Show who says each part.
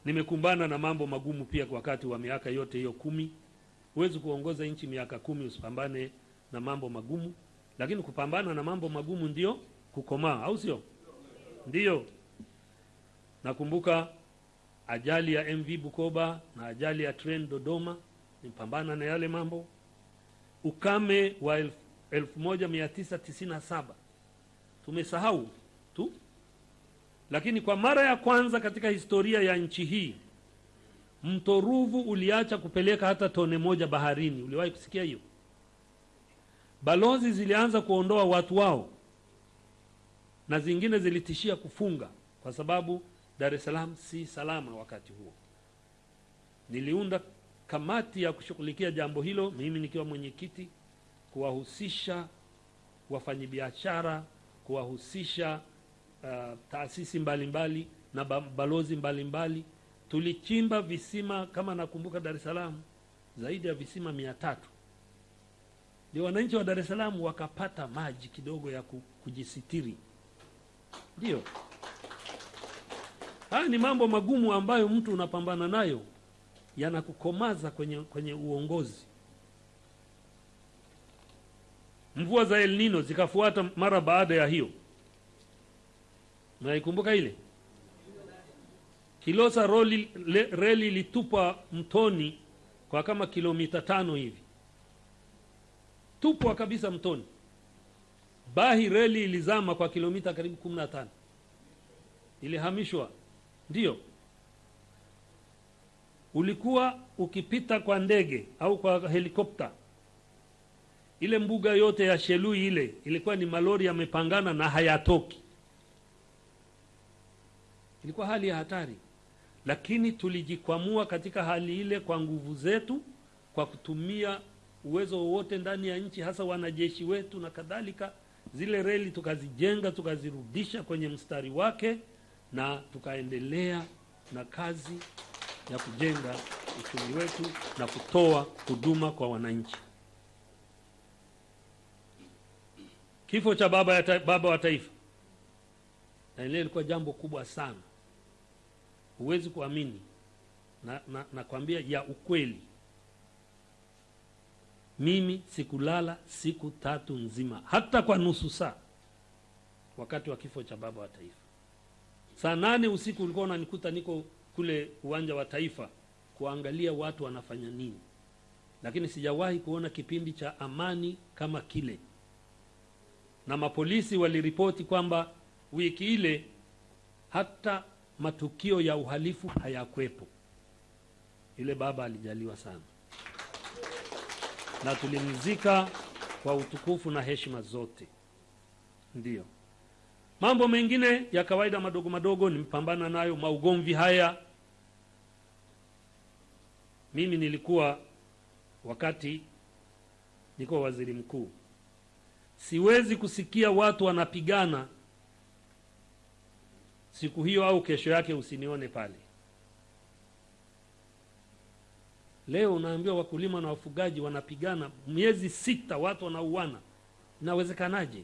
Speaker 1: Nimekumbana na mambo magumu pia kwa wakati wa miaka yote hiyo 10. Huwezi kuongoza nchi miaka 10 usipambane na mambo magumu, lakini kupambana na mambo magumu ndio kukomaa, au sio? Ndio. Nakumbuka ajali ya MV Bukoba na ajali ya train Dodoma, nipambana na yale mambo. Ukame wa 1997 tumesahau tu, lakini kwa mara ya kwanza katika historia ya nchi hii mto Ruvu uliacha kupeleka hata tone moja baharini. Uliwahi kusikia hiyo? Balozi zilianza kuondoa watu wao na zingine zilitishia kufunga kwa sababu Dar es Salaam si salama wakati huo. Niliunda kamati ya kushughulikia jambo hilo, mimi nikiwa mwenyekiti, kuwahusisha wafanyabiashara, kuwahusisha taasisi mbalimbali na balozi mbalimbali. Tulichimba visima, kama nakumbuka, Dar es Salaam zaidi ya visima 300. Ndio wananchi wa Dar es Salaam wakapata maji kidogo ya kujisitiri. Ndio. Haya ni mambo magumu ambayo mtu unapambana nayo, yanakukomaza kwenye uongozi. Mvua za El Nino zikafuata mara baada ya hiyo. Naikumbuka ile? Kilosa reli ilitupwa mtoni kwa kama kilomita 5 hivi. Tupwa kabisa mtoni. Bahi reli ilizama kwa kilomita karibu 15. Ilihamishwa. Ndio. Ulikuwa ukipita kwa ndege au kwa helikopta, ile mbuga yote ya Shelui ile ilikuwa ni malori yamepangana na hayatoki. Ilikuwa hali ya hatari, lakini tulijikwamua katika hali ile kwa nguvu zetu, kwa kutumia uwezo wote ndani ya nchi, hasa wanajeshi wetu na kadhalika. Zile reli tukazijenga, tukazirudisha kwenye mstari wake, na tukaendelea na kazi ya kujenga uchumi wetu na kutoa huduma kwa wananchi. Kifo cha baba wa taifa, na ile ilikuwa jambo kubwa sana. Huwezi kuamini, na kwambia ya ukweli, mimi sikulala siku 3 nzima, hata kwa nusu saa, wakati wa kifo cha baba wa taifa. Saa 8 usiku ulikuwa unanikuta niko kule uwanja wa Taifa kuangalia watu wanafanya nini. Lakini sijawahi kuona kipindi cha amani kama kile. Na mapolisi waliripoti kwamba wiki ile hata matukio ya uhalifu hayakwepo. Yule baba alijaliwa sana, na tulimzika kwa utukufu na heshima zote. Ndio. Mambo mengine ya kawaida madogo madogo nimepambana nayo. Maugomvi haya, mimi nilikuwa, wakati niko waziri mkuu, siwezi kusikia watu wanapigana siku hiyo au kesho yake usinione pale. Leo unaambiwa wakulima na wafugaji wanapigana miezi 6, watu wanauana. Inawezekanaje?